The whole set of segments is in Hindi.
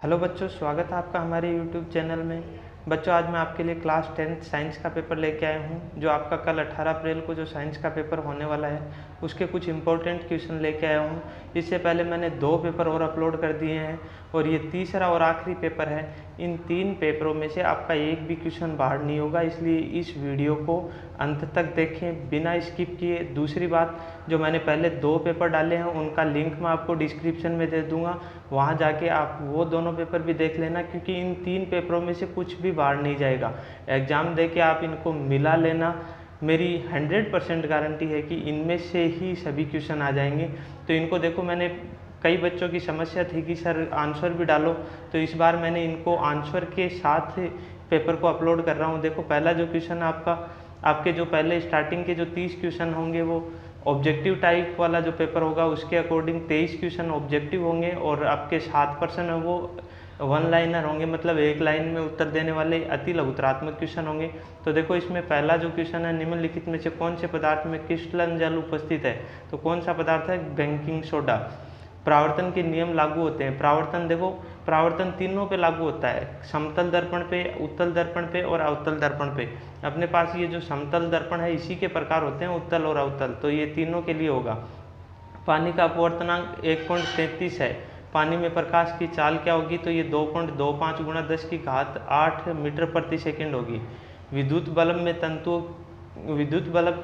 हेलो बच्चों, स्वागत है आपका हमारे यूट्यूब चैनल में। बच्चों, आज मैं आपके लिए क्लास 10th साइंस का पेपर लेके आया हूँ। जो आपका कल 18 अप्रैल को जो साइंस का पेपर होने वाला है उसके कुछ इंपॉर्टेंट क्वेश्चन लेके आया हूँ। इससे पहले मैंने 2 पेपर और अपलोड कर दिए हैं और ये तीसरा और आखिरी पेपर है। इन 3 पेपरों में से आपका एक भी क्वेश्चन बाहर नहीं होगा, इसलिए इस वीडियो को अंत तक देखें बिना स्किप किए। दूसरी बात, जो मैंने पहले 2 पेपर डाले हैं उनका लिंक मैं आपको डिस्क्रिप्शन में दे दूंगा, वहाँ जाके आप वो दोनों पेपर भी देख लेना, क्योंकि इन 3 पेपरों में से कुछ भी बाहर नहीं जाएगा। एग्ज़ाम दे के आप इनको मिला लेना, मेरी 100% गारंटी है कि इनमें से ही सभी क्वेश्चन आ जाएंगे। तो इनको देखो, मैंने कई बच्चों की समस्या थी कि सर आंसर भी डालो, तो इस बार मैंने इनको आंसर के साथ पेपर को अपलोड कर रहा हूँ। देखो, पहला जो क्वेश्चन आपके जो पहले स्टार्टिंग के जो 30 क्वेश्चन होंगे वो ऑब्जेक्टिव टाइप वाला जो पेपर होगा उसके अकॉर्डिंग 23 क्वेश्चन ऑब्जेक्टिव होंगे और आपके 7% है वो 1 लाइनर होंगे, मतलब 1 लाइन में उत्तर देने वाले अति लघुतरात्मक क्वेश्चन होंगे। तो देखो, इसमें पहला जो क्वेश्चन है, निम्नलिखित में से कौन से पदार्थ में क्रिस्टलन जल उपस्थित है? तो कौन सा पदार्थ है? Baking soda. परावर्तन के नियम लागू होते हैं। परावर्तन देखो, परावर्तन तीनों पे लागू होता है, समतल दर्पण पे, उत्तल दर्पण पे और अवतल दर्पण पे। अपने पास ये जो समतल दर्पण है इसी के प्रकार होते हैं, उत्तल और अवतल, तो ये तीनों के लिए होगा। पानी का अपवर्तनांक 1.33 है। पानी में प्रकाश की चाल क्या होगी? तो ये 2.25 गुणा 10 की घात 8 मीटर प्रति सेकंड होगी। विद्युत बल्ब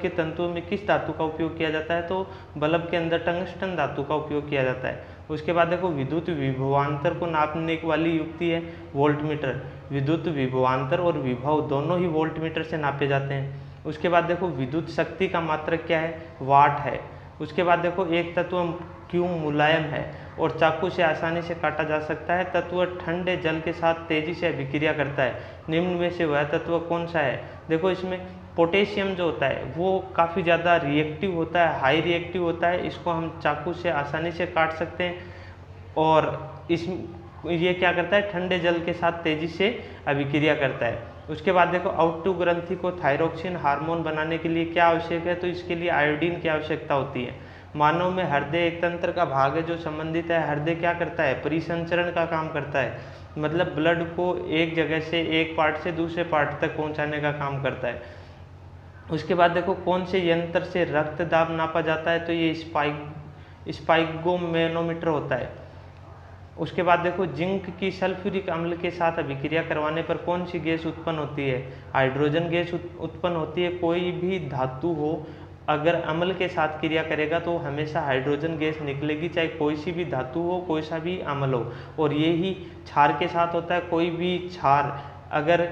के तंतुओं में किस धातु का उपयोग किया जाता है? तो बल्ब के अंदर टंगस्टन धातु का उपयोग किया जाता है। उसके बाद देखो, विद्युत विभवांतर को नापने वाली युक्ति है वोल्टमीटर। विद्युत विभवांतर और विभव दोनों ही वोल्टमीटर से नापे जाते हैं। उसके बाद देखो, विद्युत शक्ति का मात्रक क्या है? वाट है। उसके बाद देखो, एक तत्व क्यों मुलायम है और चाकू से आसानी से काटा जा सकता है? तत्व ठंडे जल के साथ तेजी से अभिक्रिया करता है। निम्न में से वह तत्व कौन सा है? देखो, इसमें पोटेशियम जो होता है वो काफ़ी ज़्यादा रिएक्टिव होता है, हाई रिएक्टिव होता है। इसको हम चाकू से आसानी से काट सकते हैं और ये क्या करता है? ठंडे जल के साथ तेजी से अभिक्रिया करता है। उसके बाद देखो, आउटटू ग्रंथि को थायरोक्सिन हार्मोन बनाने के लिए क्या आवश्यक है? तो इसके लिए आयोडीन की आवश्यकता होती है। मानव में हृदय एक तंत्र का भाग है जो संबंधित है। हृदय क्या करता है? परिसंचरण का काम करता है, मतलब ब्लड को एक जगह से, एक पार्ट से दूसरे पार्ट तक पहुंचाने का काम करता है। उसके बाद देखो, कौन से यंत्र से रक्त दाब नापा जाता है? तो ये स्पाइगोमेनोमीटर होता है। उसके बाद देखो, जिंक की सल्फ्यूरिक अम्ल के साथ अभिक्रिया करवाने पर कौन सी गैस उत्पन्न होती है? हाइड्रोजन गैस उत्पन्न होती है। कोई भी धातु हो, अगर अम्ल के साथ क्रिया करेगा तो हमेशा हाइड्रोजन गैस निकलेगी, चाहे कोई सी भी धातु हो, कोई सा भी अम्ल हो। और ये ही क्षार के साथ होता है। कोई भी क्षार अगर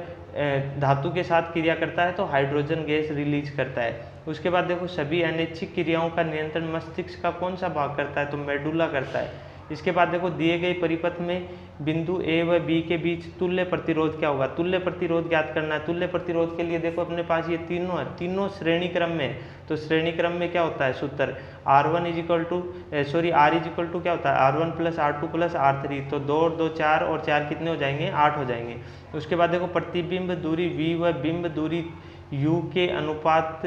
धातु के साथ क्रिया करता है तो हाइड्रोजन गैस रिलीज करता है। उसके बाद देखो, सभी अनैच्छिक क्रियाओं का नियंत्रण मस्तिष्क का कौन सा भाग करता है? तो मेडुला करता है। इसके बाद देखो, दिए गए परिपथ में बिंदु ए व बी के बीच तुल्य प्रतिरोध क्या होगा? तुल्य प्रतिरोध ज्ञात करना है। तुल्य प्रतिरोध के लिए देखो, अपने पास ये तीनों है, तीनों श्रेणी क्रम में। तो श्रेणी क्रम में क्या होता है सूत्र? R1 equal to R equal to क्या होता है? R1 plus R2 plus R3। तो 2 और 2 4 और 4 कितने हो जाएंगे? 8 हो जाएंगे। उसके बाद देखो, प्रतिबिंब दूरी V व बिंब दूरी U के अनुपात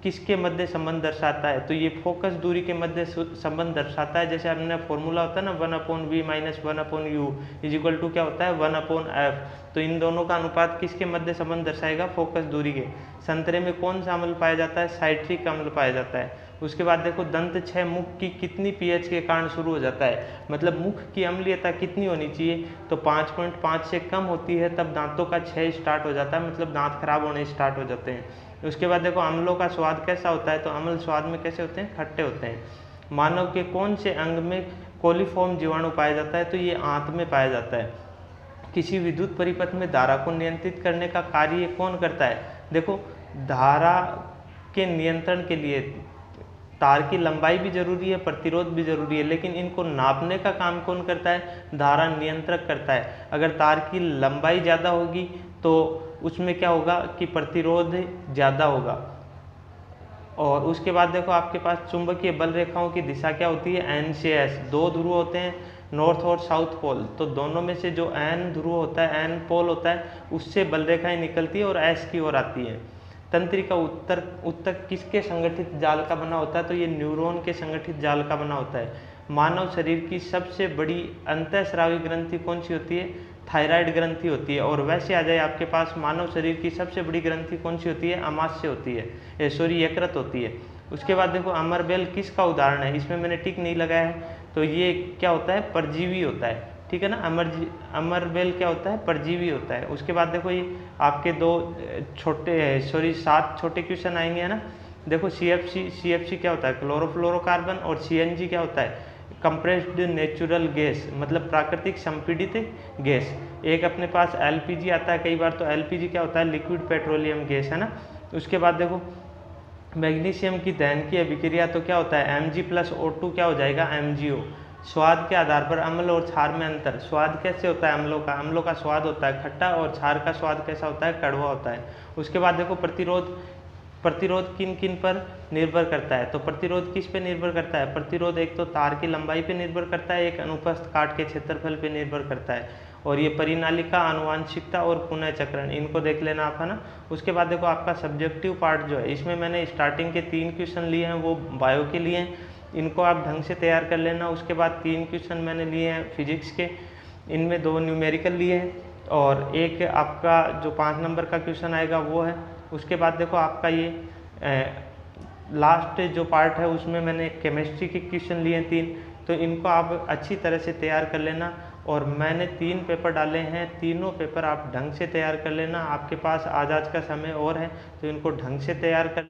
किसके मध्य संबंध दर्शाता है? तो ये फोकस दूरी के मध्य संबंध दर्शाता है। जैसे हमने फॉर्मूला होता है ना, 1/v minus 1/u is equal to क्या होता है? 1/f। तो इन दोनों का अनुपात किसके मध्य संबंध दर्शाएगा? फोकस दूरी के। संतरे में कौन सा अम्ल पाया जाता है? साइट्रिक अम्ल पाया जाता है। उसके बाद देखो, दंत क्षय मुख की कितनी pH के कारण शुरू हो जाता है? मतलब मुख की अम्लीयता कितनी होनी चाहिए? तो 5.5 से कम होती है, तब दांतों का क्षय स्टार्ट हो जाता है, मतलब दांत खराब होने स्टार्ट हो जाते हैं। उसके बाद देखो, अम्लों का स्वाद कैसा होता है? तो अम्ल स्वाद में कैसे होते हैं? खट्टे होते हैं। मानव के कौन से अंग में कोलिफॉर्म जीवाणु पाया जाता है? तो ये आंत में पाया जाता है। किसी विद्युत परिपथ में धारा को नियंत्रित करने का कार्य कौन करता है? देखो, धारा के नियंत्रण के लिए तार की लंबाई भी जरूरी है, प्रतिरोध भी जरूरी है, लेकिन इनको नापने का काम कौन करता है? धारा नियंत्रक करता है। अगर तार की लंबाई ज़्यादा होगी तो उसमें क्या होगा कि प्रतिरोध ज़्यादा होगा। और उसके बाद देखो, आपके पास चुंबकीय बल रेखाओं की दिशा क्या होती है? N से S। 2 ध्रुव होते हैं, नॉर्थ और साउथ पोल। तो दोनों में से जो N ध्रुव होता है, N पोल होता है, उससे बल रेखाएं निकलती है और S की ओर आती है। तंत्रिका उत्तक किसके संगठित जाल का बना होता है? तो ये न्यूरॉन के संगठित जाल का बना होता है। मानव शरीर की सबसे बड़ी अंतःस्रावी ग्रंथि कौन सी होती है? थायराइड ग्रंथि होती है। और वैसे आ जाए आपके पास मानव शरीर की सबसे बड़ी ग्रंथि कौन सी होती है? अमाशय होती है, सॉरी यकृत होती है। उसके बाद देखो अमरबेल किसका उदाहरण है? इसमें मैंने टिक नहीं लगाया है, तो ये क्या होता है? परजीवी होता है, ठीक है ना। अमरबेल क्या होता है? परजीवी होता है। उसके बाद देखो ये आपके 7 छोटे क्वेश्चन आएंगे, है ना। देखो CFC क्या होता है? क्लोरोफ्लोरोकार्बन। और CNG क्या होता है? कंप्रेस्ड नेचुरल गैस, मतलब प्राकृतिक संपीड़ित गैस। एक अपने पास LPG आता है कई बार, तो LPG क्या होता है? लिक्विड पेट्रोलियम गैस, है ना। उसके बाद देखो मैग्नीशियम की दहन की अभिक्रिया तो क्या होता है? Mg+O2 क्या हो जाएगा? MgO। स्वाद के आधार पर अम्ल और क्षार में अंतर। स्वाद कैसे होता है अम्लों का? अम्लों का स्वाद होता है खट्टा, और क्षार का स्वाद कैसा होता है? कड़वा होता है। उसके बाद देखो प्रतिरोध किन किन पर निर्भर करता है? तो प्रतिरोध किस पे निर्भर करता है? प्रतिरोध एक तो तार की लंबाई पे निर्भर करता है, एक अनुप्रस्थ काट के क्षेत्रफल पे निर्भर करता है। और ये परिनालिका, आनुवांशिकता और पुनः चक्रण, इनको देख लेना आप, है ना। उसके बाद देखो आपका सब्जेक्टिव पार्ट जो है, इसमें मैंने स्टार्टिंग के 3 क्वेश्चन लिए हैं, वो बायो के लिए हैं, इनको आप ढंग से तैयार कर लेना। उसके बाद 3 क्वेश्चन मैंने लिए हैं फिजिक्स के, इनमें 2 न्यूमेरिकल लिए हैं, और एक आपका जो 5 नंबर का क्वेश्चन आएगा वो है। उसके बाद देखो आपका ये लास्ट जो पार्ट है उसमें मैंने केमिस्ट्री के क्वेश्चन लिए हैं 3, तो इनको आप अच्छी तरह से तैयार कर लेना। और मैंने 3 पेपर डाले हैं, तीनों पेपर आप ढंग से तैयार कर लेना। आपके पास आज का समय और है, तो इनको ढंग से तैयार कर